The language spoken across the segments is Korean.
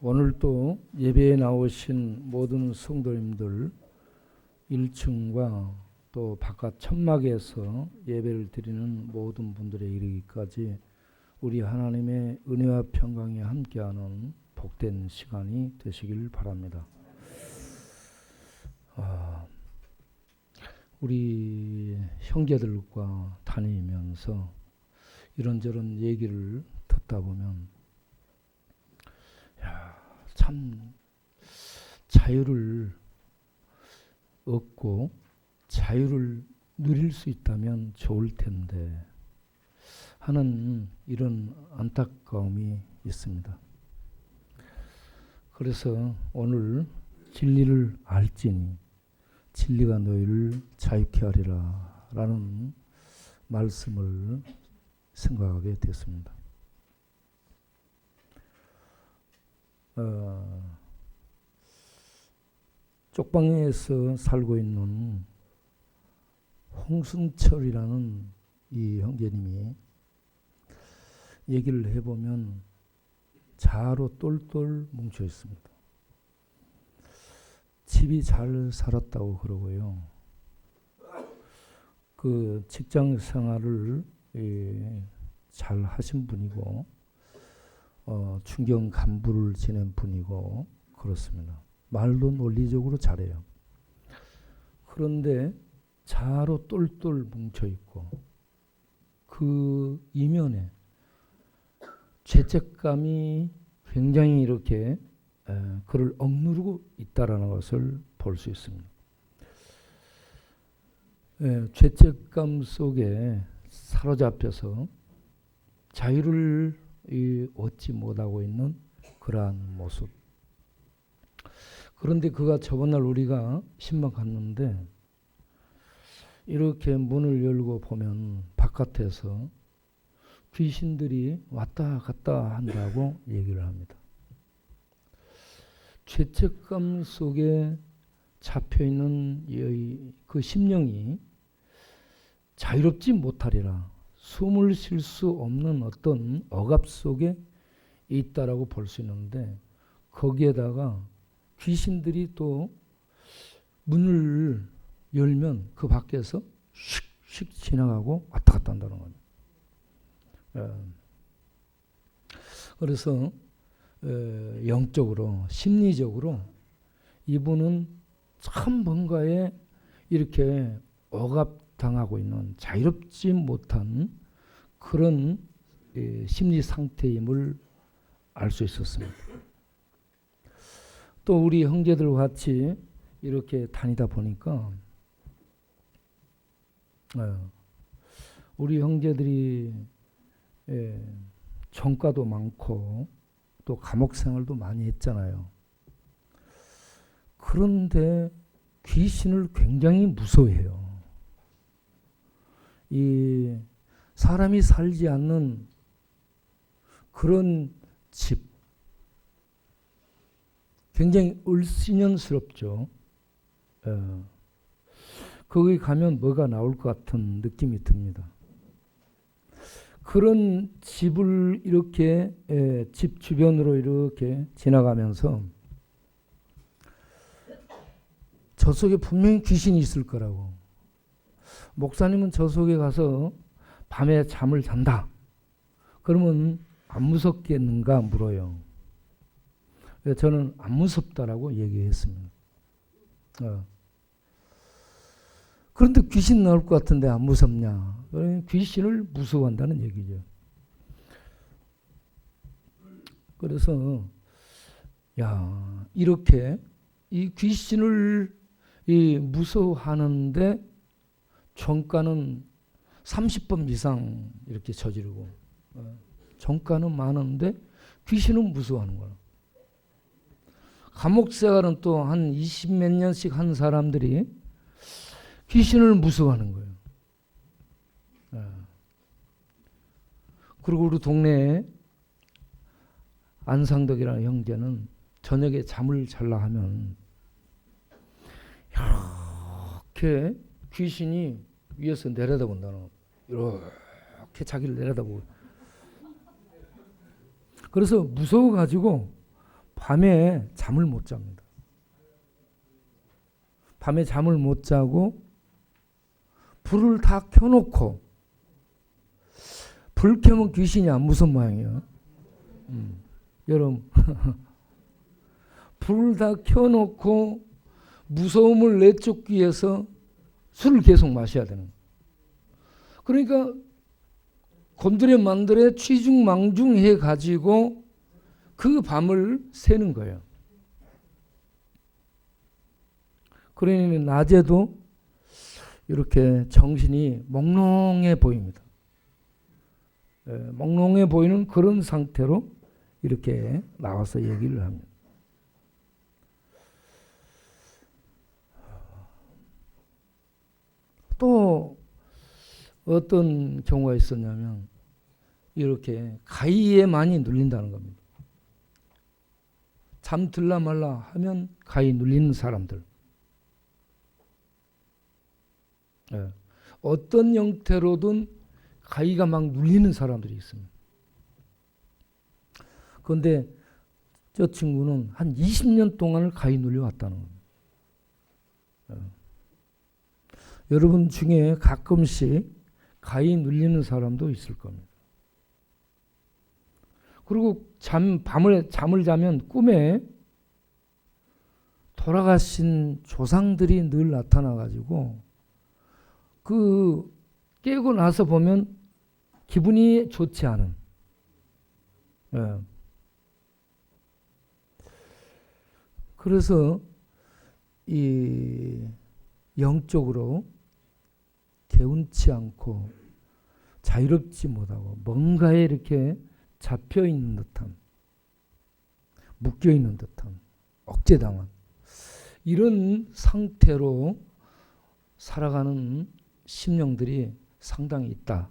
오늘 또 예배에 나오신 모든 성도님들 1층과 또 바깥 천막에서 예배를 드리는 모든 분들에 이르기까지 우리 하나님의 은혜와 평강이 함께하는 복된 시간이 되시길 바랍니다. 우리 형제들과 다니면서 이런저런 얘기를 듣다 보면 참 자유를 얻고 자유를 누릴 수 있다면 좋을 텐데 하는 이런 안타까움이 있습니다. 그래서 오늘 진리를 알지니 진리가 너희를 자유케 하리라 라는 말씀을 생각하게 됐습니다. 쪽방에서 살고 있는 홍승철이라는 이 형제님이 얘기를 해보면 자아로 똘똘 뭉쳐 있습니다. 집이 잘 살았다고 그러고요. 그 직장 생활을 잘 하신 분이고 중견 간부를 지낸 분이고 그렇습니다. 말도 논리적으로 잘해요. 그런데 자아로 똘똘 뭉쳐있고 그 이면에 죄책감이 굉장히 이렇게 그를 억누르고 있다라는 것을 볼 수 있습니다. 죄책감 속에 사로잡혀서 자유를 얻지 못하고 있는 그러한 모습. 그런데 그가 저번날 우리가 신방 갔는데 이렇게 문을 열고 보면 바깥에서 귀신들이 왔다 갔다 한다고 얘기를 합니다. 죄책감 속에 잡혀있는 그 심령이 자유롭지 못하리라. 숨을 쉴 수 없는 어떤 억압 속에 있다라고 볼 수 있는데 거기에다가 귀신들이 또 문을 열면 그 밖에서 슉슉 지나가고 왔다 갔다 한다는 겁니다. 그래서 영적으로 심리적으로 이분은 참 뭔가에 이렇게 억압당하고 있는 자유롭지 못한 그런 심리 상태임을 알 수 있었습니다. 또 우리 형제들과 같이 이렇게 다니다 보니까 우리 형제들이 전과도 많고 또 감옥 생활도 많이 했잖아요. 그런데 귀신을 굉장히 무서워해요. 이 사람이 살지 않는 그런 집, 굉장히 을씨년스럽죠. 거기 가면 뭐가 나올 것 같은 느낌이 듭니다. 그런 집을 이렇게 집 주변으로 이렇게 지나가면서 저 속에 분명히 귀신이 있을 거라고. 목사님은 저 속에 가서 밤에 잠을 잔다. 그러면 안 무섭겠는가 물어요. 저는 안 무섭다라고 얘기했습니다. 그런데 귀신 나올 것 같은데 안 무섭냐? 귀신을 무서워한다는 얘기죠. 그래서 이렇게 이 귀신을 무서워하는데 전과는 30번 이상 이렇게 저지르고 전과는 많은데 귀신은 무서워하는 거야. 감옥 생활은 또 한 20 몇 년씩 한 사람들이 귀신을 무서워하는 거예요. 그리고 우리 동네에 안상덕이라는 형제는 저녁에 잠을 잘라 하면 이렇게 귀신이 위에서 내려다본다는, 이렇게 자기를 내려다보고. 그래서 무서워가지고 밤에 잠을 못 잡니다. 밤에 잠을 못 자고 불을 다 켜놓고, 불 켜면 귀신이 안 무슨 모양이에요? 여러분 불을 다 켜놓고 무서움을 내쫓기 위해서 술을 계속 마셔야 되는 거예요. 그러니까 곤드레만드레 취중망중해 가지고 그 밤을 새는 거예요. 그러니 낮에도 이렇게 정신이 몽롱해 보입니다. 몽롱해 보이는 그런 상태로 이렇게 나와서 얘기를 합니다. 또 어떤 경우가 있었냐면 이렇게 가위에 많이 눌린다는 겁니다. 잠들라 말라 하면 가위 눌리는 사람들. 어떤 형태로든 가위가 막 눌리는 사람들이 있습니다. 그런데 저 친구는 한 20년 동안을 가위 눌려왔다는 겁니다. 여러분 중에 가끔씩 가위 눌리는 사람도 있을 겁니다. 그리고 밤을 잠을 자면 꿈에 돌아가신 조상들이 늘 나타나가지고 그 깨고 나서 보면 기분이 좋지 않은. 그래서 이 영적으로 개운치 않고 자유롭지 못하고 뭔가에 이렇게 잡혀 있는 듯한, 묶여 있는 듯한, 억제당한 이런 상태로 살아가는 심령들이 상당히 있다.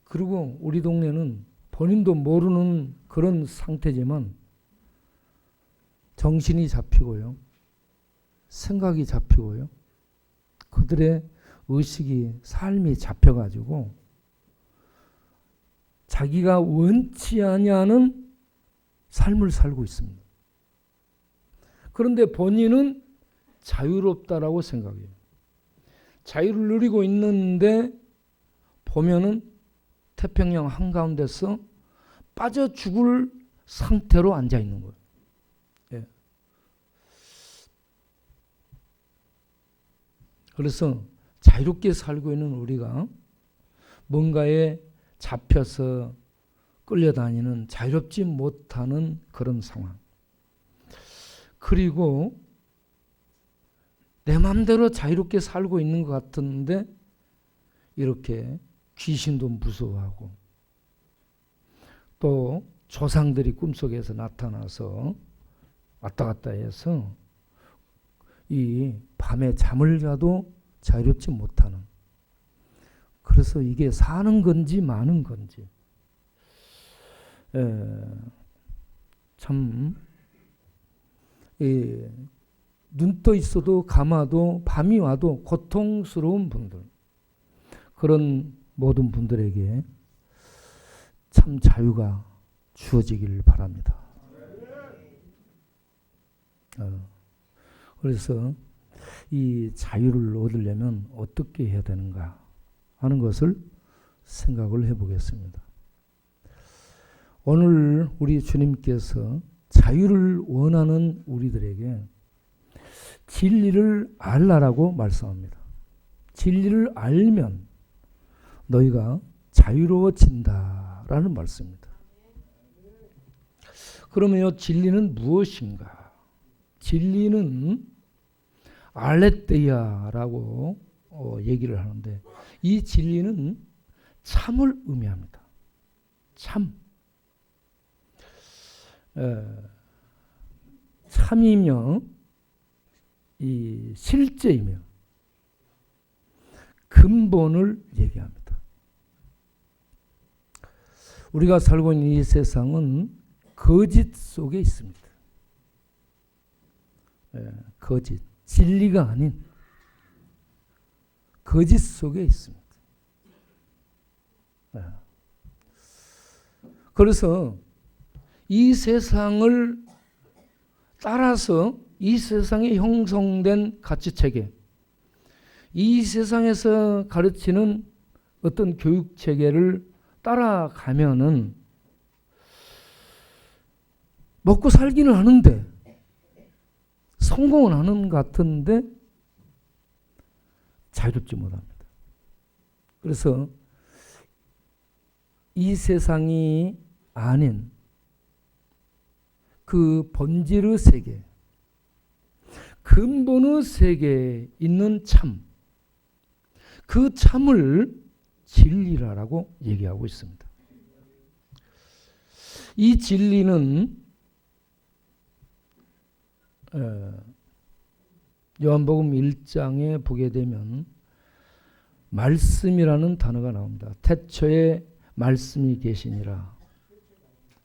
그리고 우리 동네는 본인도 모르는 그런 상태지만 정신이 잡히고요, 생각이 잡히고요, 그들의 의식이, 삶이 잡혀가지고 자기가 원치 아니하는 삶을 살고 있습니다. 그런데 본인은 자유롭다라고 생각해요. 자유를 누리고 있는데 보면은 태평양 한가운데서 빠져 죽을 상태로 앉아 있는 거예요. 예. 그래서 자유롭게 살고 있는 우리가 뭔가에 잡혀서 끌려다니는, 자유롭지 못하는 그런 상황. 그리고 내 마음대로 자유롭게 살고 있는 것 같은데 이렇게 귀신도 무서워하고 또 조상들이 꿈속에서 나타나서 왔다 갔다 해서 이 밤에 잠을 자도 자유롭지 못하는, 그래서 이게 사는 건지 마는 건지 참 눈 떠 있어도 감아도 밤이 와도 고통스러운 분들, 그런 모든 분들에게 참 자유가 주어지길 바랍니다. 그래서 이 자유를 얻으려면 어떻게 해야 되는가 하는 것을 생각을 해보겠습니다. 오늘 우리 주님께서 자유를 원하는 우리들에게 진리를 알라라고 말씀합니다. 진리를 알면 너희가 자유로워진다라는 말씀입니다. 그러면 진리는 무엇인가? 진리는 알레테이아라고 얘기를 하는데 이 진리는 참을 의미합니다. 참. 참이며 이 실제이며 근본을 얘기합니다. 우리가 살고 있는 이 세상은 거짓 속에 있습니다. 거짓, 진리가 아닌 거짓 속에 있습니다. 그래서 이 세상을 따라서 이 세상에 형성된 가치체계, 이 세상에서 가르치는 어떤 교육체계를 따라가면은 먹고 살기는 하는데 성공은 하는 것 같은데 자유롭지 못합니다. 그래서 이 세상이 아닌 그 본질의 세계, 근본의 세계에 있는 참, 그 참을 진리라고 얘기하고 있습니다. 이 진리는 요한복음 1장에 보게 되면 말씀이라는 단어가 나옵니다. 태초에 말씀이 계시니라.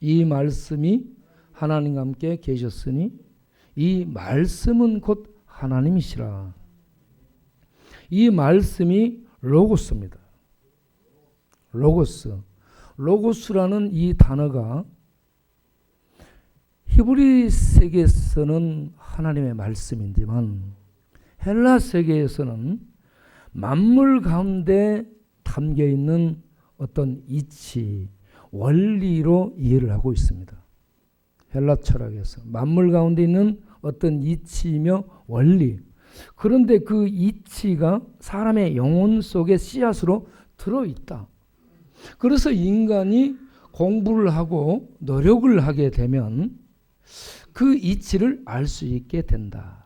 이 말씀이 하나님과 함께 계셨으니 이 말씀은 곧 하나님이시라. 이 말씀이 로고스입니다. 로고스. 로고스라는 이 단어가 히브리 세계에서는 하나님의 말씀이지만 헬라 세계에서는 만물 가운데 담겨 있는 어떤 이치, 원리로 이해를 하고 있습니다. 헬라 철학에서 만물 가운데 있는 어떤 이치이며 원리. 그런데 그 이치가 사람의 영혼 속에 씨앗으로 들어있다. 그래서 인간이 공부를 하고 노력을 하게 되면 그 이치를 알 수 있게 된다.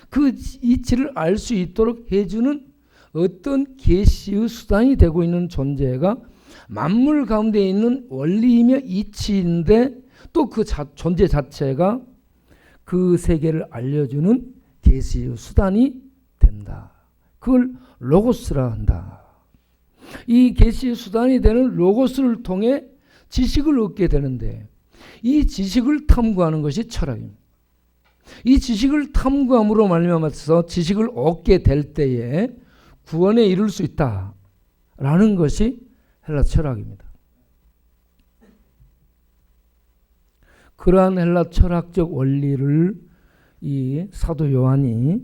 그 이치를 알 수 있도록 해주는 어떤 계시의 수단이 되고 있는 존재가 만물 가운데 있는 원리이며 이치인데 또 그 존재 자체가 그 세계를 알려주는 계시의 수단이 된다. 그걸 로고스라 한다. 이 계시의 수단이 되는 로고스를 통해 지식을 얻게 되는데 이 지식을 탐구하는 것이 철학입니다. 이 지식을 탐구함으로 말미암아서 지식을 얻게 될 때에 구원에 이룰 수 있다라는 것이 헬라 철학입니다. 그러한 헬라 철학적 원리를 이 사도 요한이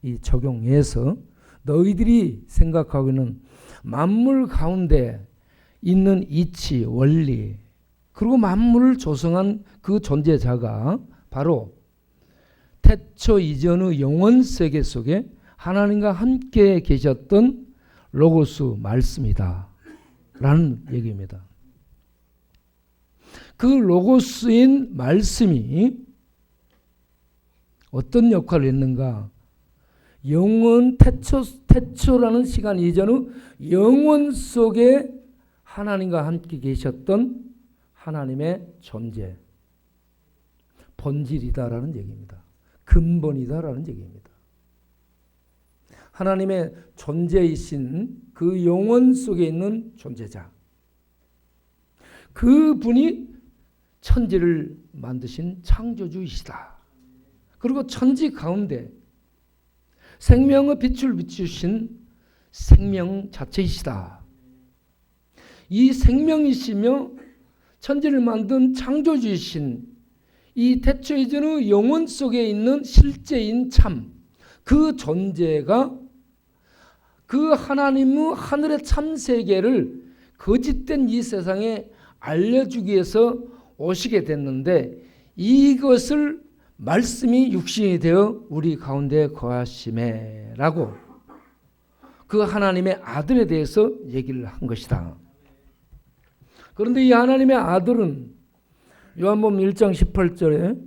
이 적용해서 너희들이 생각하고 있는 만물 가운데 있는 이치, 원리, 그리고 만물을 조성한 그 존재자가 바로 태초 이전의 영원 세계 속에 하나님과 함께 계셨던 로고스 말씀이다 라는 얘기입니다. 그 로고스인 말씀이 어떤 역할을 했는가? 영원 태초라는 시간 이전의 영원 속에 하나님과 함께 계셨던 하나님의 존재, 본질이다라는 얘기입니다. 근본이다라는 얘기입니다. 하나님의 존재이신 그 영원 속에 있는 존재자, 그분이 천지를 만드신 창조주이시다. 그리고 천지 가운데 생명의 빛을 비추신 생명 자체이시다. 이 생명이시며 천지를 만든 창조주이신 이 태초 이전의 영원 속에 있는 실제인 참, 그 존재가 그 하나님의 하늘의 참 세계를 거짓된 이 세상에 알려주기 위해서 오시게 됐는데 이것을 말씀이 육신이 되어 우리 가운데 거하심에 라고 그 하나님의 아들에 대해서 얘기를 한 것이다. 그런데 이 하나님의 아들은 요한복음 1장 18절에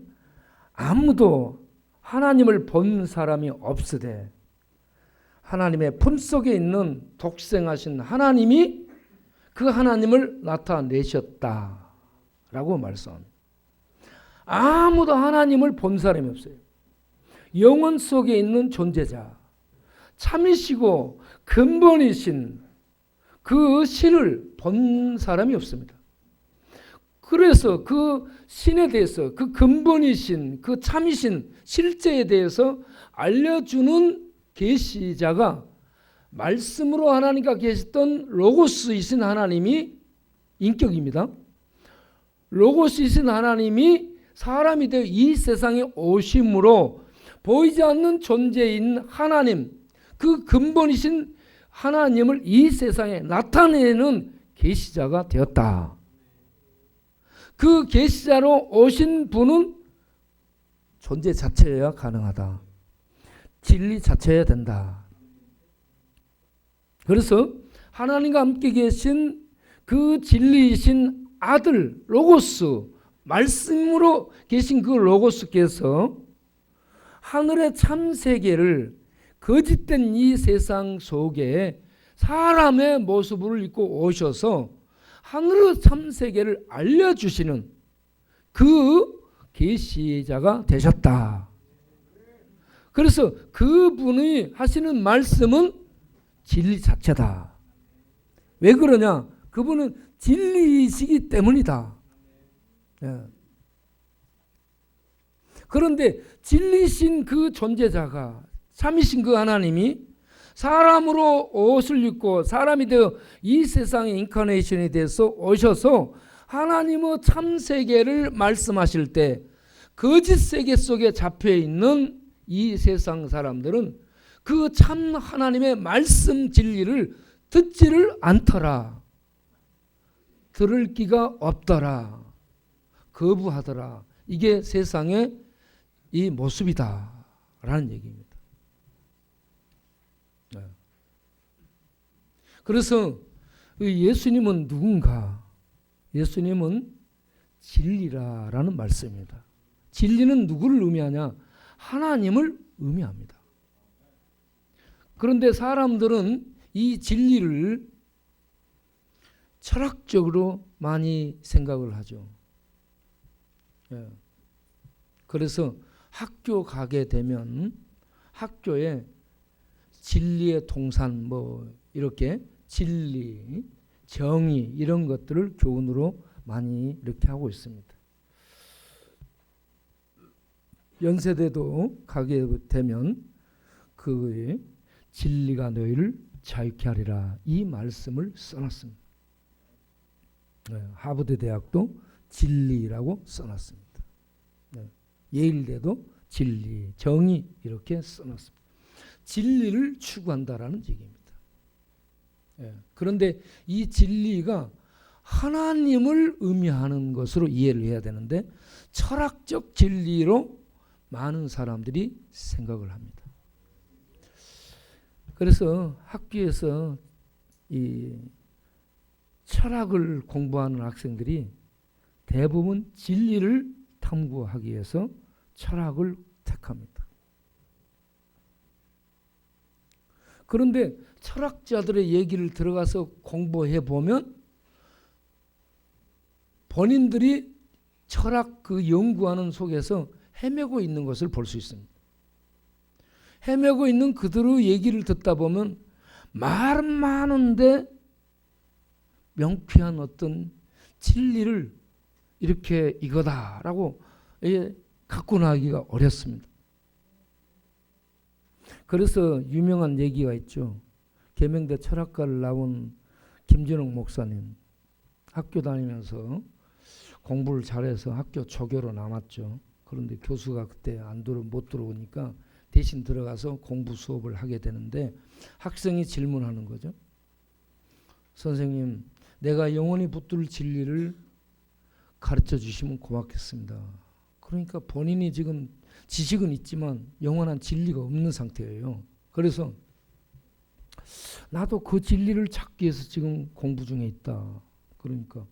아무도 하나님을 본 사람이 없으되 하나님의 품속에 있는 독생하신 하나님이 그 하나님을 나타내셨다라고 말씀합니다. 아무도 하나님을 본 사람이 없어요. 영원 속에 있는 존재자, 참이시고 근본이신 그 신을 본 사람이 없습니다. 그래서 그 신에 대해서, 그 근본이신, 그 참이신 실제에 대해서 알려주는 계시자가 말씀으로 하나님과 계셨던 로고스이신 하나님이 인격입니다. 로고스이신 하나님이 사람이 되어 이 세상에 오심으로 보이지 않는 존재인 하나님, 그 근본이신 하나님을 이 세상에 나타내는 계시자가 되었다. 그 계시자로 오신 분은 존재 자체여야 가능하다. 진리 자체여야 된다. 그래서 하나님과 함께 계신 그 진리이신 아들 로고스, 말씀으로 계신 그 로고스께서 하늘의 참 세계를 거짓된 이 세상 속에 사람의 모습을 입고 오셔서 하늘의 참 세계를 알려주시는 그 계시자가 되셨다. 그래서 그분이 하시는 말씀은 진리 자체다. 왜 그러냐? 그분은 진리이시기 때문이다. 그런데 진리신 그 존재자가, 참이신 그 하나님이 사람으로 옷을 입고 사람이 되어 이 세상에 인카네이션이 돼서 오셔서 하나님의 참 세계를 말씀하실 때 거짓 세계 속에 잡혀 있는 이 세상 사람들은 그 참 하나님의 말씀 진리를 듣지를 않더라. 들을 기가 없더라. 거부하더라. 이게 세상의 이 모습이다 라는 얘기입니다. 그래서 예수님은 누군가? 예수님은 진리라라는 말씀입니다. 진리는 누구를 의미하냐? 하나님을 의미합니다. 그런데 사람들은 이 진리를 철학적으로 많이 생각을 하죠. 그래서 학교 가게 되면 학교에 진리의 동산 이렇게 진리, 정의 이런 것들을 교훈으로 많이 이렇게 하고 있습니다. 연세대도 가게 되면 그 진리가 너희를 자유케 하리라 이 말씀을 써놨습니다. 하버드 대학도 진리라고 써놨습니다. 예일대도 진리, 정의 이렇게 써놨습니다. 진리를 추구한다라는 얘기입니다. 그런데 이 진리가 하나님을 의미하는 것으로 이해를 해야 되는데 철학적 진리로 많은 사람들이 생각을 합니다. 그래서 학교에서 이 철학을 공부하는 학생들이 대부분 진리를 탐구하기 위해서 철학을 택합니다. 그런데 철학자들의 얘기를 들어가서 공부해 보면 본인들이 철학 그 연구하는 속에서 헤매고 있는 것을 볼 수 있습니다. 헤매고 있는 그들의 얘기를 듣다 보면 말은 많은데 명쾌한 어떤 진리를 이렇게 이거다라고 갖고 나가기가 어렵습니다. 그래서 유명한 얘기가 있죠. 계명대 철학과를 나온 김준옥 목사님 학교 다니면서 공부를 잘해서 학교 조교로 남았죠. 그런데 교수가 그때 못 들어오니까 대신 들어가서 공부 수업을 하게 되는데 학생이 질문하는 거죠. 선생님, 내가 영원히 붙들 진리를 가르쳐 주시면 고맙겠습니다. 그러니까 본인이 지금 지식은 있지만 영원한 진리가 없는 상태예요. 그래서 나도 그 진리를 찾기 위해서 지금 공부 중에 있다. 그러니까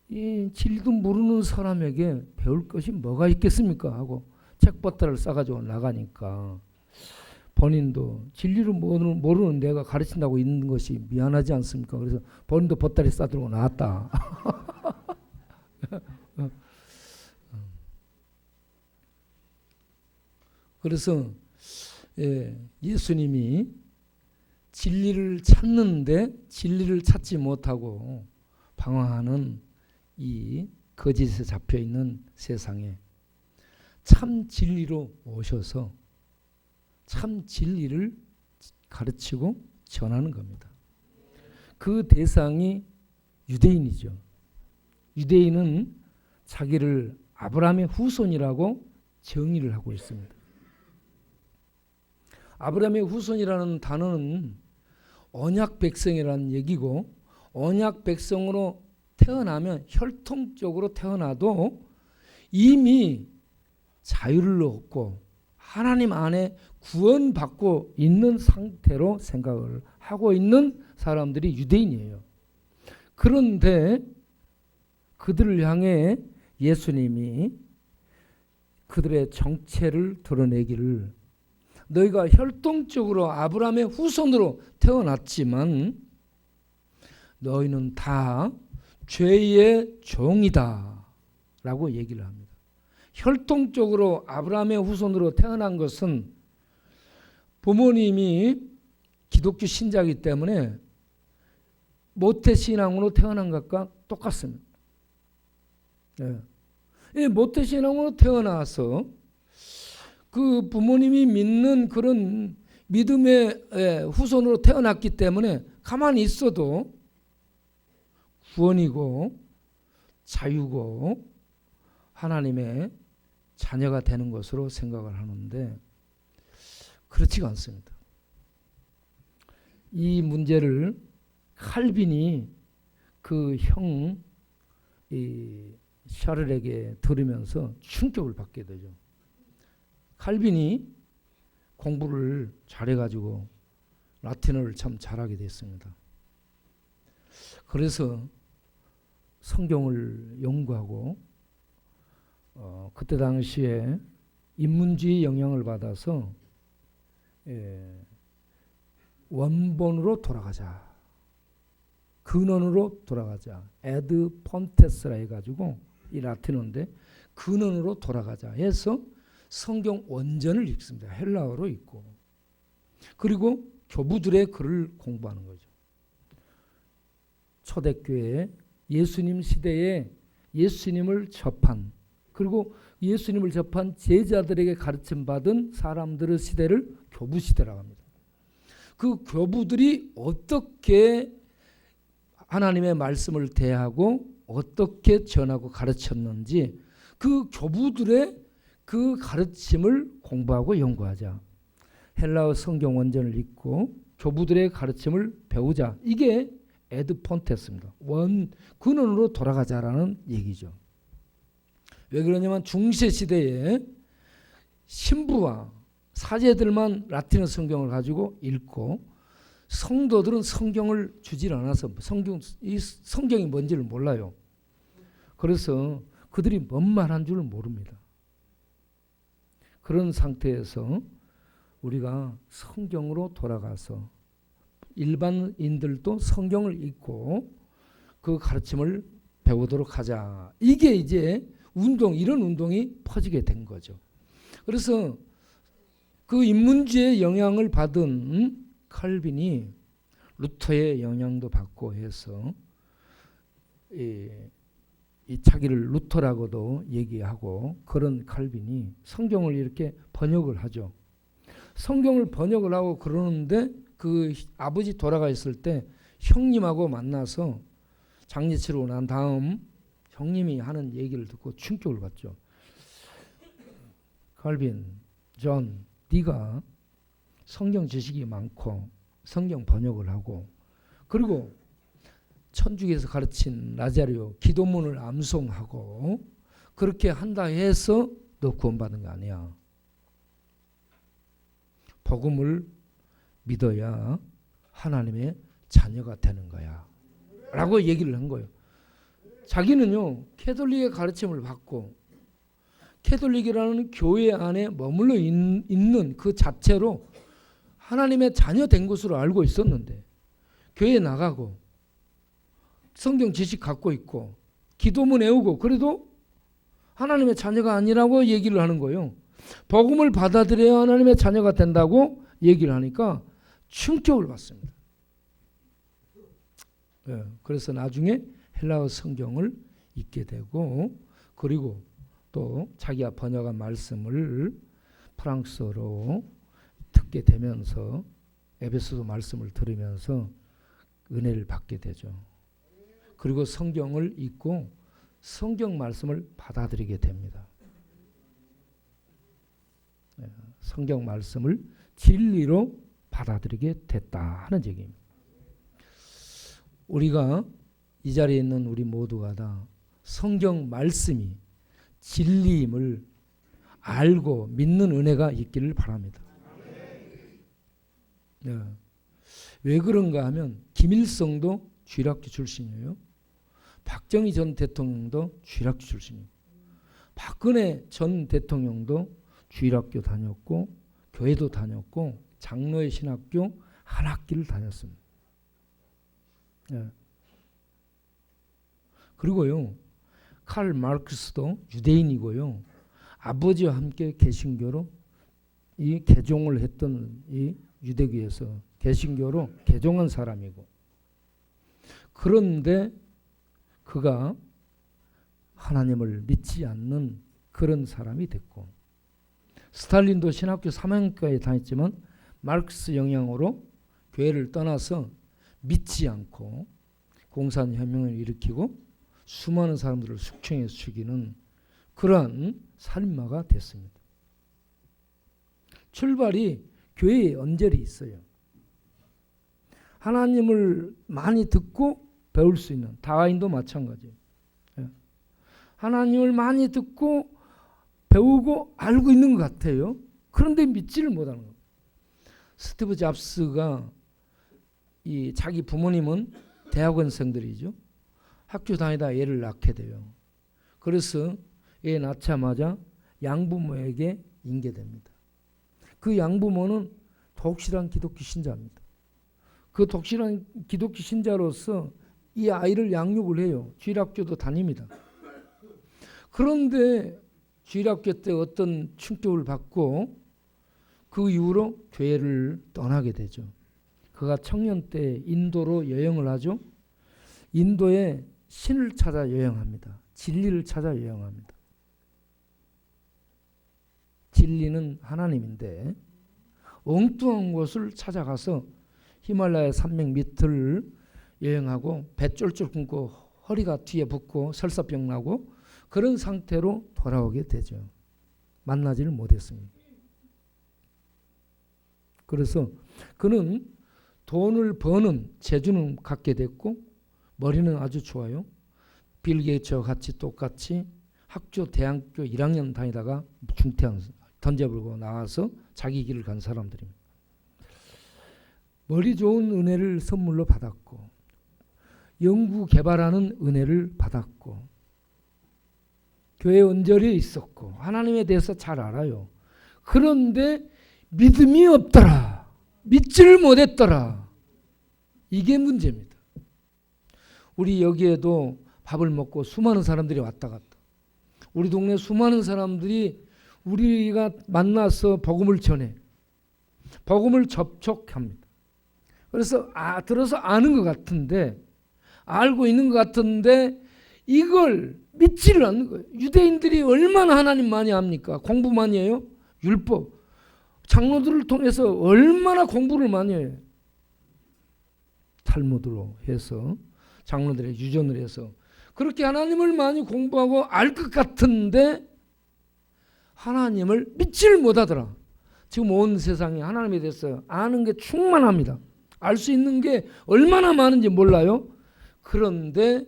이 진리도 모르는 사람에게 배울 것이 뭐가 있겠습니까? 하고 책보따리를 싸가지고 나가니까 본인도 진리를 모르는 내가 가르친다고 있는 것이 미안하지 않습니까? 그래서 본인도 보따리 싸들고 나왔다. 그래서 예수님이 진리를 찾는데 진리를 찾지 못하고 방황하는 이 거짓에 잡혀있는 세상에 참 진리로 오셔서 참 진리를 가르치고 전하는 겁니다. 그 대상이 유대인이죠. 유대인은 자기를 아브라함의 후손이라고 정의를 하고 있습니다. 아브라함의 후손이라는 단어는 언약 백성이라는 얘기고, 언약 백성으로 태어나면, 혈통적으로 태어나도 이미 자유를 얻고 하나님 안에 구원받고 있는 상태로 생각을 하고 있는 사람들이 유대인이에요. 그런데 그들을 향해 예수님이 그들의 정체를 드러내기를, 너희가 혈통적으로 아브라함의 후손으로 태어났지만 너희는 다 죄의 종이다 라고 얘기를 합니다. 혈통적으로 아브라함의 후손으로 태어난 것은 부모님이 기독교 신자이기 때문에 모태신앙으로 태어난 것과 똑같습니다. 이 모태신앙으로 태어나서 그 부모님이 믿는 그런 믿음의 후손으로 태어났기 때문에 가만히 있어도 구원이고 자유고 하나님의 자녀가 되는 것으로 생각을 하는데 그렇지가 않습니다. 이 문제를 칼빈이 그 형 샤를에게 들으면서 충격을 받게 되죠. 칼빈이 공부를 잘해가지고 라틴어를 참 잘하게 됐습니다. 그래서 성경을 연구하고 그때 당시에 인문주의 영향을 받아서 원본으로 돌아가자, 근원으로 돌아가자, 에드 폰테스라 해가지고 이 라틴어인데 근원으로 돌아가자 해서 성경 원전을 읽습니다. 헬라어로 읽고, 그리고 교부들의 글을 공부하는 거죠. 초대교회 예수님 시대에 예수님을 접한, 그리고 예수님을 접한 제자들에게 가르침받은 사람들의 시대를 교부 시대라고 합니다. 그 교부들이 어떻게 하나님의 말씀을 대하고 어떻게 전하고 가르쳤는지 그 교부들의 그 가르침을 공부하고 연구하자. 헬라어 성경 원전을 읽고 교부들의 가르침을 배우자. 이게 에드 폰테스입니다. 근원으로 돌아가자라는 얘기죠. 왜 그러냐면 중세 시대에 신부와 사제들만 라틴어 성경을 가지고 읽고 성도들은 성경을 주질 않아서 성경이 뭔지를 몰라요. 그래서 그들이 뭔 말한 줄 모릅니다. 그런 상태에서 우리가 성경으로 돌아가서 일반인들도 성경을 읽고 그 가르침을 배우도록 하자. 이게 이제 이런 운동이 퍼지게 된 거죠. 그래서 그 인문주의의 영향을 받은 칼빈이 루터의 영향도 받고 해서 이 자기를 루터라고도 얘기하고, 그런 칼빈이 성경을 이렇게 번역을 하죠. 성경을 번역을 하고 그러는데 그 아버지 돌아가 있을 때 형님하고 만나서 장례 치르고 난 다음 형님이 하는 얘기를 듣고 충격을 받죠. 칼빈, 존, 네가 성경 지식이 많고 성경 번역을 하고 그리고 천주교에서 가르친 라자리오 기도문을 암송하고 그렇게 한다 해서 너 구원받은 거 아니야. 복음을 믿어야 하나님의 자녀가 되는 거야 라고 얘기를 한 거예요. 자기는요 캐톨릭의 가르침을 받고 캐톨릭이라는 교회 안에 머물러 있는 그 자체로 하나님의 자녀 된 것으로 알고 있었는데, 교회 나가고 성경 지식 갖고 있고 기도문 외우고 그래도 하나님의 자녀가 아니라고 얘기를 하는 거예요. 복음을 받아들여야 하나님의 자녀가 된다고 얘기를 하니까 충격을 받습니다. 그래서 나중에 헬라어 성경을 읽게 되고, 그리고 또 자기가 번역한 말씀을 프랑스어로 듣게 되면서 에베소서 말씀을 들으면서 은혜를 받게 되죠. 그리고 성경을 읽고 성경 말씀을 받아들이게 됩니다. 성경 말씀을 진리로 받아들이게 됐다 하는 얘기입니다. 우리가 이 자리에 있는 우리 모두가 다 성경 말씀이 진리임을 알고 믿는 은혜가 있기를 바랍니다. 네. 왜 그런가 하면 김일성도 주일학교 출신이에요. 박정희 전 대통령도 주일학교 출신이에요. 박근혜 전 대통령도 주일학교 다녔고 교회도 다녔고 장로의 신학교 한 학기를 다녔습니다. 네. 그리고요, 칼 마르크스도 유대인이고요, 아버지와 함께 개신교로 이 개종을 했던 이 유대교에서 개신교로 개종한 사람이고, 그런데 그가 하나님을 믿지 않는 그런 사람이 됐고, 스탈린도 신학교 3학년까지 다녔지만 마르크스 영향으로 교회를 떠나서 믿지 않고 공산혁명을 일으키고 수많은 사람들을 숙청해서 죽이는 그러한 살인마가 됐습니다. 출발이 교회의 언저리 있어요. 하나님을 많이 듣고 배울 수 있는, 다윈도 마찬가지예요. 하나님을 많이 듣고 배우고 알고 있는 것 같아요. 그런데 믿지를 못하는 거예요. 스티브 잡스가 자기 부모님은 대학원생들이죠. 학교 다니다 애를 낳게 돼요. 그래서 애 낳자마자 양부모에게 인계됩니다. 그 양부모는 독실한 기독교 신자입니다. 그 독실한 기독교 신자로서 이 아이를 양육을 해요. 주일학교도 다닙니다. 그런데 주일학교 때 어떤 충격을 받고 그 이후로 교회를 떠나게 되죠. 그가 청년 때 인도로 여행을 하죠. 인도에 신을 찾아 여행합니다. 진리를 찾아 여행합니다. 진리는 하나님인데 엉뚱한 곳을 찾아가서 히말라야 산맥 밑을 여행하고 배 쫄쫄 굶고 허리가 뒤에 붓고 설사병 나고 그런 상태로 돌아오게 되죠. 만나지를 못했습니다. 그래서 그는 돈을 버는 재주는 갖게 됐고 머리는 아주 좋아요. 빌 게이츠와 같이 똑같이 대학교 1학년 다니다가 중퇴한 던져버리고 나와서 자기 길을 간 사람들입니다. 머리 좋은 은혜를 선물로 받았고 연구 개발하는 은혜를 받았고 교회 언저리에 있었고 하나님에 대해서 잘 알아요. 그런데 믿음이 없더라. 믿지를 못했더라. 이게 문제입니다. 우리 여기에도 밥을 먹고 수많은 사람들이 왔다 갔다. 우리 동네 수많은 사람들이 우리가 만나서 복음을 전해. 복음을 접촉합니다. 그래서 들어서 아는 것 같은데 알고 있는 것 같은데 이걸 믿지를 않는 거예요. 유대인들이 얼마나 하나님 많이 압니까? 공부 많이 해요? 율법. 장로들을 통해서 얼마나 공부를 많이 해요. 탈무드로 해서 장로들의 유전을 해서 그렇게 하나님을 많이 공부하고 알 것 같은데 하나님을 믿지를 못하더라. 지금 온 세상에 하나님에 대해서 아는 게 충만합니다. 알 수 있는 게 얼마나 많은지 몰라요. 그런데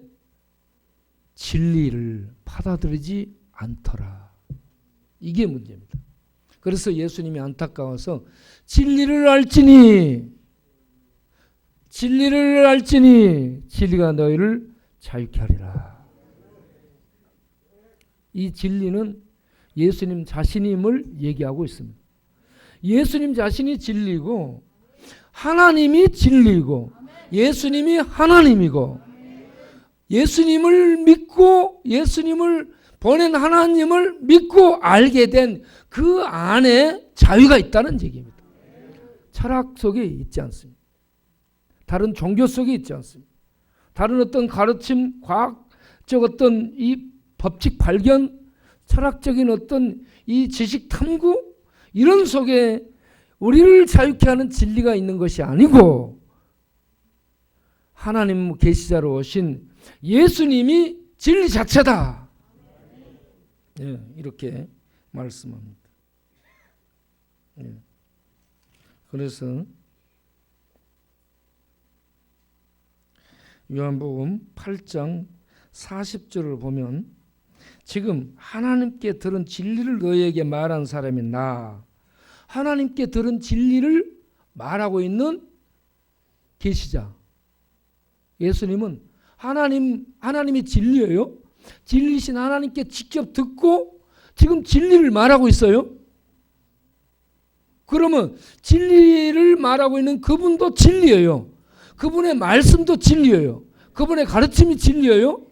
진리를 받아들이지 않더라. 이게 문제입니다. 그래서 예수님이 안타까워서 진리를 알지니 진리가 너희를 자유케 하리라. 이 진리는 예수님 자신임을 얘기하고 있습니다. 예수님 자신이 진리고 하나님이 진리고 예수님이 하나님이고 예수님을 믿고 예수님을 보낸 하나님을 믿고 알게 된 그 안에 자유가 있다는 얘기입니다. 철학 속에 있지 않습니다. 다른 종교 속에 있지 않습니다. 다른 어떤 가르침, 과학적 어떤 이 법칙 발견, 철학적인 어떤 이 지식 탐구 이런 속에 우리를 자유케 하는 진리가 있는 것이 아니고 하나님 계시자로 오신 예수님이 진리 자체다. 예, 이렇게 말씀합니다. 예. 그래서 요한복음 8장 40절을 보면 지금 하나님께 들은 진리를 너희에게 말한 사람이 나. 하나님께 들은 진리를 말하고 있는 계시자. 예수님은 하나님이 진리예요. 진리신 하나님께 직접 듣고 지금 진리를 말하고 있어요. 그러면 진리를 말하고 있는 그분도 진리예요. 그분의 말씀도 진리예요. 그분의 가르침이 진리예요.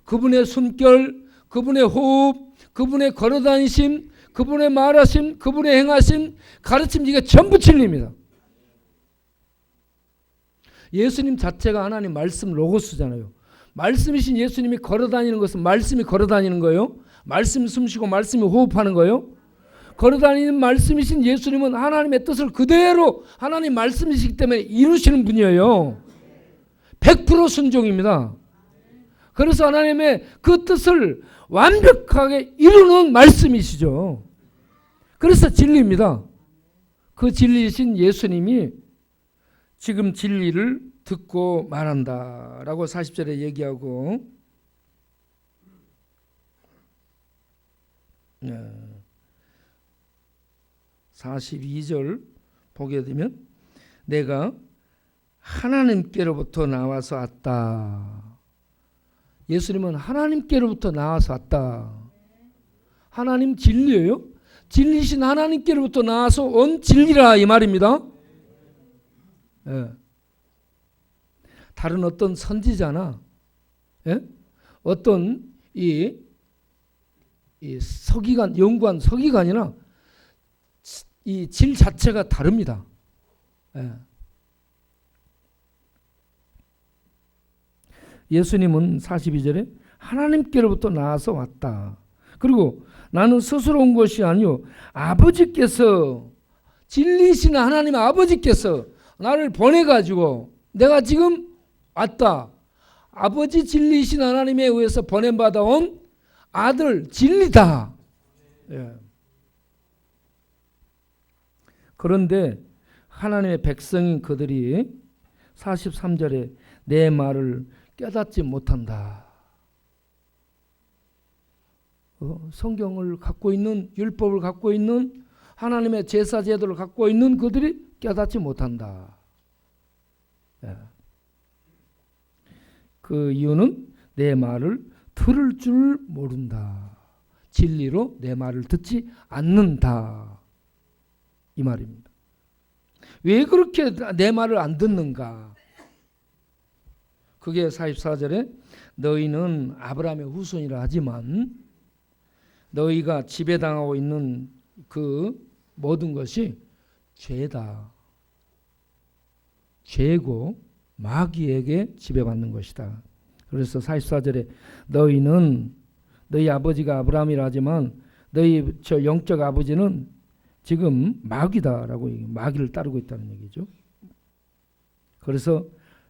그분의 숨결, 그분의 호흡, 그분의 걸어다니심, 그분의 말하심, 그분의 행하심, 가르침, 이게 전부 진리입니다. 예수님 자체가 하나님 말씀 로고스잖아요. 말씀이신 예수님이 걸어다니는 것은 말씀이 걸어다니는 거예요. 말씀이 숨쉬고 말씀이 호흡하는 거예요. 걸어다니는 말씀이신 예수님은 하나님의 뜻을 그대로 하나님 말씀이시기 때문에 이루시는 분이에요. 100% 순종입니다. 그래서 하나님의 그 뜻을 완벽하게 이루는 말씀이시죠. 그래서 진리입니다. 그 진리이신 예수님이 지금 진리를 듣고 말한다라고 40절에 얘기하고 42절 보게 되면 내가 하나님께로부터 나와서 왔다. 예수님은 하나님께로부터 나와서 왔다. 하나님 진리예요. 진리신 하나님께로부터 나와서 온 진리라 이 말입니다. 예. 다른 어떤 선지자나 어떤 이 서기관, 연구한 서기관이나 이 질 자체가 다릅니다. 예수님은 42절에 하나님께로부터 나와서 왔다. 그리고 나는 스스로 온 것이 아니요 아버지께서, 진리신 하나님 아버지께서 나를 보내가지고 내가 지금 왔다. 아버지 진리신 하나님에 의해서 보냄받아 온 아들 진리다. 예. 그런데 하나님의 백성인 그들이 43절에 내 말을 깨닫지 못한다. 성경을 갖고 있는, 율법을 갖고 있는, 하나님의 제사 제도를 갖고 있는 그들이 깨닫지 못한다. 예. 그 이유는 내 말을 들을 줄 모른다. 진리로 내 말을 듣지 않는다. 이 말입니다. 왜 그렇게 내 말을 안 듣는가? 그게 44절에 너희는 아브라함의 후손이라 하지만 너희가 지배당하고 있는 그 모든 것이 죄다. 죄고 마귀에게 지배받는 것이다. 그래서 44절에 너희는 너희 아버지가 아브라함이라 하지만 너희 저 영적 아버지는 지금 마귀다라고 마귀를 따르고 있다는 얘기죠. 그래서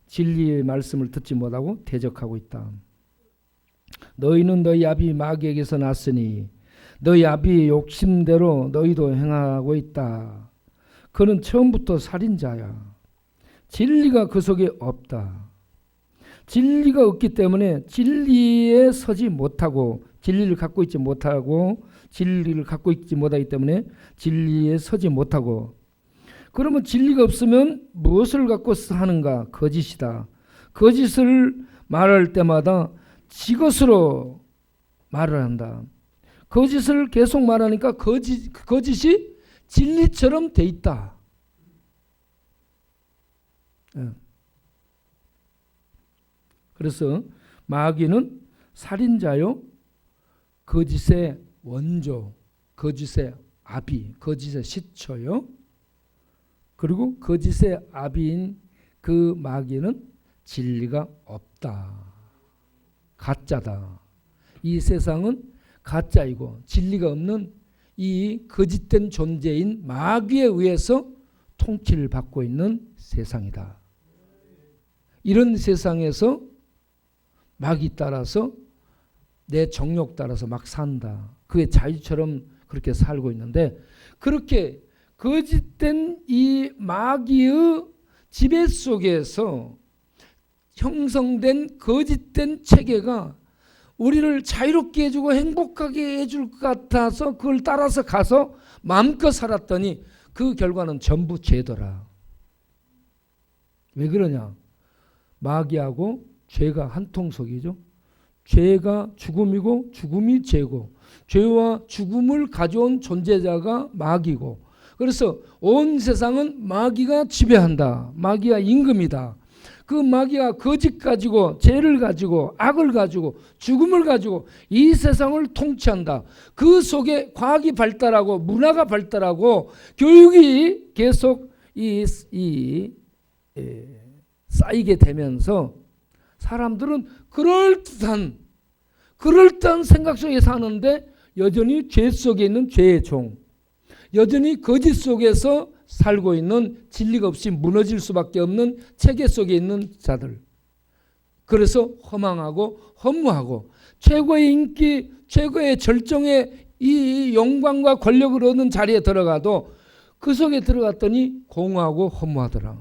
진리의 말씀을 듣지 못하고 대적하고 있다. 너희는 너희 아비 마귀에게서 났으니 너희 아비의 욕심대로 너희도 행하고 있다. 그는 처음부터 살인자야. 진리가 그 속에 없다. 진리가 없기 때문에 진리에 서지 못하고 진리를 갖고 있지 못하고 진리를 갖고 있지 못하기 때문에 진리에 서지 못하고, 그러면 진리가 없으면 무엇을 갖고 하는가? 거짓이다. 거짓을 말할 때마다 지것으로 말을 한다. 거짓을 계속 말하니까 거짓이 진리처럼 돼 있다. 그래서 마귀는 살인자요, 거짓의 원조, 거짓의 아비, 거짓의 시초요. 그리고 거짓의 아비인 그 마귀는 진리가 없다. 가짜다. 이 세상은 가짜이고 진리가 없는 이 거짓된 존재인 마귀에 의해서 통치를 받고 있는 세상이다. 이런 세상에서 마귀 따라서 내 정욕 따라서 막 산다. 그게 자유처럼 그렇게 살고 있는데, 그렇게 거짓된 이 마귀의 지배 속에서 형성된 거짓된 체계가 우리를 자유롭게 해주고 행복하게 해줄 것 같아서 그걸 따라서 가서 마음껏 살았더니 그 결과는 전부 죄더라. 왜 그러냐? 마귀하고 죄가 한통속이죠. 죄가 죽음이고 죽음이 죄고, 죄와 죽음을 가져온 존재자가 마귀고, 그래서 온 세상은 마귀가 지배한다. 마귀가 임금이다. 그 마귀가 거짓 가지고, 죄를 가지고, 악을 가지고, 죽음을 가지고 이 세상을 통치한다. 그 속에 과학이 발달하고 문화가 발달하고 교육이 계속 쌓이게 되면서 사람들은 그럴듯한 생각 속에 사는데 여전히 죄 속에 있는 죄의 종, 여전히 거짓 속에서 살고 있는, 진리가 없이 무너질 수밖에 없는 체계 속에 있는 자들. 그래서 허망하고 허무하고 최고의 인기, 최고의 절정의 이 영광과 권력을 얻는 자리에 들어가도 그 속에 들어갔더니 공허하고 허무하더라.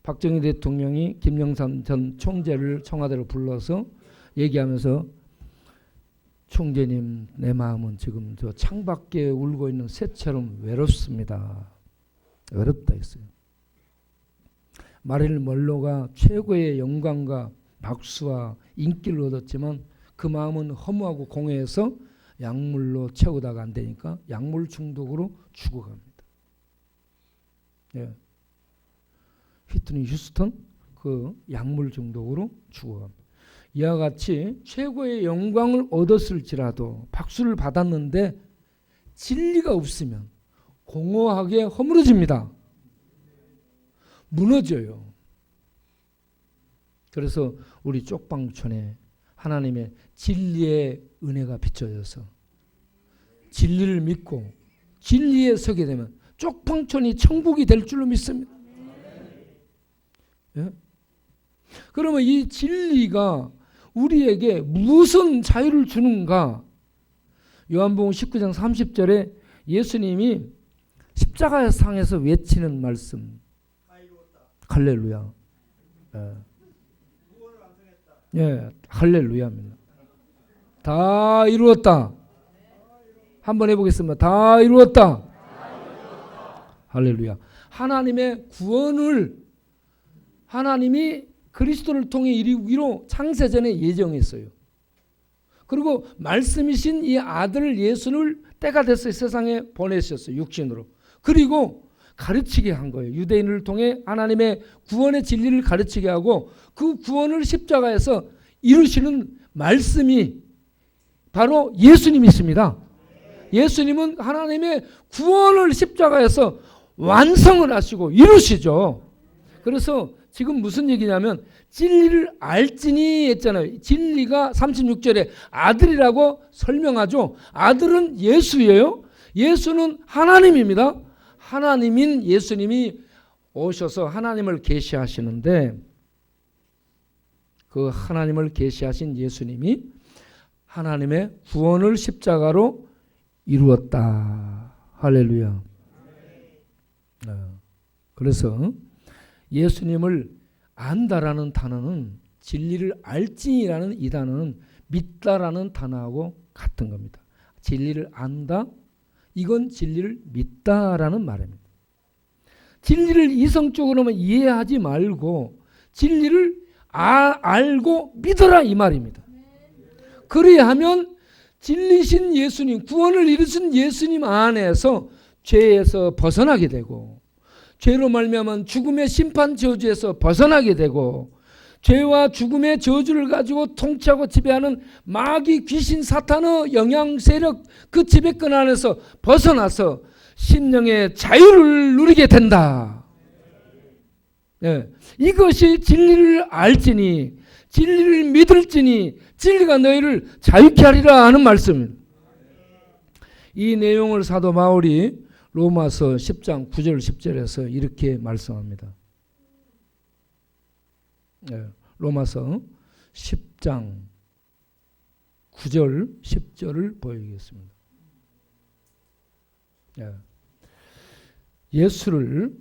박정희 대통령이 김영삼 전 총재를 청와대로 불러서 얘기하면서, 총재님, 내 마음은 지금 저 창밖에 울고 있는 새처럼 외롭습니다. 외롭다 했어요. 마릴 먼로가 최고의 영광과 박수와 인기를 얻었지만 그 마음은 허무하고 공허해서 약물로 채우다가 안 되니까 약물 중독으로 죽어갑니다. 예. 휘트니 휴스턴 그 약물 중독으로 죽어갑니다. 이와 같이 최고의 영광을 얻었을지라도, 박수를 받았는데 진리가 없으면 공허하게 허물어집니다. 무너져요. 그래서 우리 쪽방촌에 하나님의 진리의 은혜가 비춰져서 진리를 믿고 진리에 서게 되면 쪽방촌이 천국이 될 줄로 믿습니다. 예? 그러면 이 진리가 우리에게 무슨 자유를 주는가? 요한복음 19장 30절에 예수님이 십자가상에서 외치는 말씀, 할렐루야. 예, 할렐루야입니다. 다 이루었다. 한번 해보겠습니다. 다 이루었다. 할렐루야. 하나님의 구원을 하나님이 그리스도를 통해 이루기로 창세전에 예정했어요. 그리고 말씀이신 이 아들 예수를 때가 됐어요. 세상에 보내셨어요. 육신으로. 그리고 가르치게 한 거예요. 유대인을 통해 하나님의 구원의 진리를 가르치게 하고 그 구원을 십자가에서 이루시는 말씀이 바로 예수님이십니다. 예수님은 하나님의 구원을 십자가에서 완성을 하시고 이루시죠. 그래서 지금 무슨 얘기냐면 진리를 알지니 했잖아요. 진리가 36절에 아들이라고 설명하죠. 아들은 예수예요. 예수는 하나님입니다. 하나님인 예수님이 오셔서 하나님을 계시하시는데, 그 하나님을 계시하신 예수님이 하나님의 구원을 십자가로 이루었다. 할렐루야. 그래서 예수님을 안다라는 단어는, 진리를 알지라는 이 단어는 믿다라는 단어하고 같은 겁니다. 진리를 안다, 이건 진리를 믿다라는 말입니다. 진리를 이성적으로만 이해하지 말고 진리를 알고 믿어라 이 말입니다. 그리하면 진리신 예수님, 구원을 이루신 예수님 안에서 죄에서 벗어나게 되고, 죄로 말미암은 죽음의 심판 저주에서 벗어나게 되고, 죄와 죽음의 저주를 가지고 통치하고 지배하는 마귀, 귀신, 사탄의 영향 세력, 그 지배권 안에서 벗어나서 심령의 자유를 누리게 된다. 네. 이것이 진리를 알지니, 진리를 믿을지니 진리가 너희를 자유케 하리라 하는 말씀입니다. 이 내용을 사도 바울이 로마서 10장 9절 10절에서 이렇게 말씀합니다. 네. 로마서 10장 9절, 10절을 보여주겠습니다. 예수를,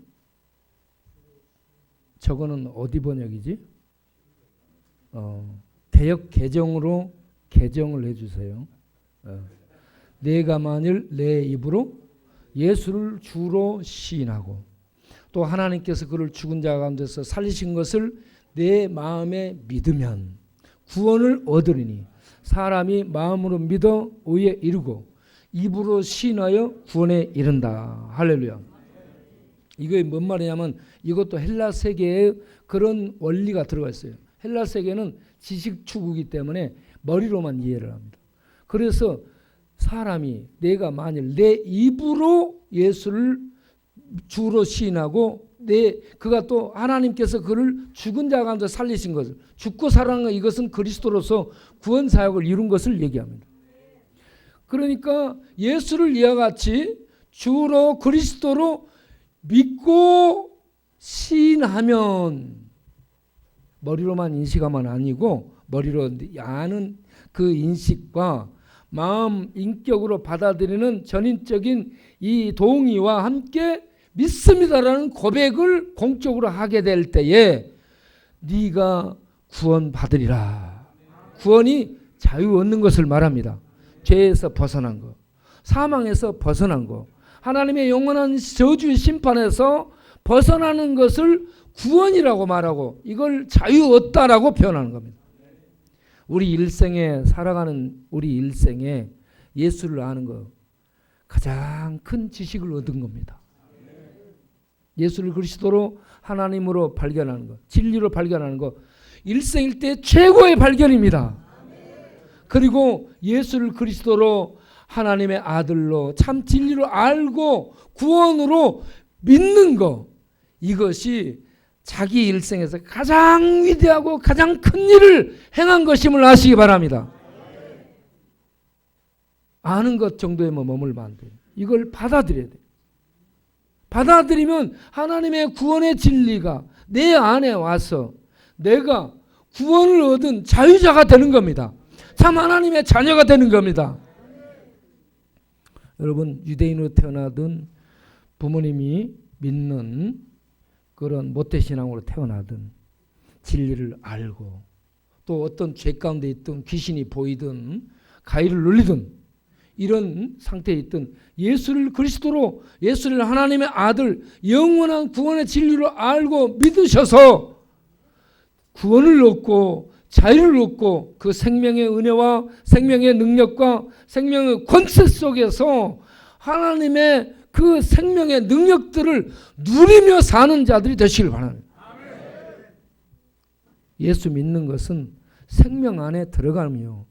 저거는 어디 번역이지? 개역 개정으로 개정을 해주세요. 내가 만일 내 입으로 예수를 주로 시인하고 또 하나님께서 그를 죽은 자 가운데서 살리신 것을 내 마음에 믿으면 구원을 얻으리니 사람이 마음으로 믿어 의에 이르고 입으로 시인하여 구원에 이른다. 할렐루야. 이게 뭔 말이냐면 이것도 헬라 세계에 그런 원리가 들어가 있어요. 헬라 세계는 지식 추구이기 때문에 머리로만 이해를 합니다. 그래서 사람이 내가 만일 내 입으로 예수를 주로 시인하고 그가 또 하나님께서 그를 죽은 자 가운데 살리신 것을, 죽고 살아난 이것은 그리스도로서 구원 사역을 이룬 것을 얘기합니다. 그러니까 예수를 이와 같이 주로 그리스도로 믿고 시인하면 머리로만 인식하면 아니고 머리로 아는 그 인식과 마음 인격으로 받아들이는 전인적인 이 동의와 함께 믿습니다라는 고백을 공적으로 하게 될 때에 네가 구원 받으리라. 구원이 자유 얻는 것을 말합니다. 죄에서 벗어난 것, 사망에서 벗어난 것, 하나님의 영원한 저주의 심판에서 벗어나는 것을 구원이라고 말하고 이걸 자유 얻다라고 표현하는 겁니다. 우리 일생에 살아가는 우리 일생에 예수를 아는 것 가장 큰 지식을 얻은 겁니다. 예수를 그리스도로 하나님으로 발견하는 것, 진리로 발견하는 것, 일생일 때 최고의 발견입니다. 그리고 예수를 그리스도로 하나님의 아들로 참 진리로 알고 구원으로 믿는 것, 이것이 자기 일생에서 가장 위대하고 가장 큰 일을 행한 것임을 아시기 바랍니다. 아는 것 정도에만 머물면 안 돼요. 이걸 받아들여야 돼요. 받아들이면 하나님의 구원의 진리가 내 안에 와서 내가 구원을 얻은 자유자가 되는 겁니다. 참 하나님의 자녀가 되는 겁니다. 여러분, 유대인으로 태어나든 부모님이 믿는 그런 모태신앙으로 태어나든 진리를 알고 또 어떤 죄 가운데 있든 귀신이 보이든 가위를 눌리든 이런 상태에 있든 예수를 그리스도로, 예수를 하나님의 아들, 영원한 구원의 진리로 알고 믿으셔서 구원을 얻고 자유를 얻고 그 생명의 은혜와 생명의 능력과 생명의 권세 속에서 하나님의 그 생명의 능력들을 누리며 사는 자들이 되시길 바랍니다. 예수 믿는 것은 생명 안에 들어가며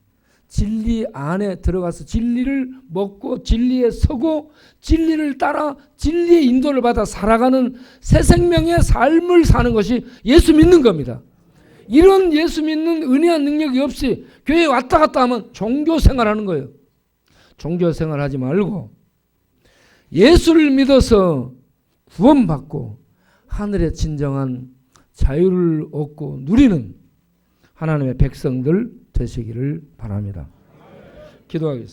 진리 안에 들어가서 진리를 먹고 진리에 서고 진리를 따라 진리의 인도를 받아 살아가는 새 생명의 삶을 사는 것이 예수 믿는 겁니다. 이런 예수 믿는 은혜한 능력이 없이 교회에 왔다 갔다 하면 종교 생활하는 거예요. 종교 생활하지 말고 예수를 믿어서 구원받고 하늘의 진정한 자유를 얻고 누리는 하나님의 백성들 되시기를 바랍니다. 기도하겠습니다.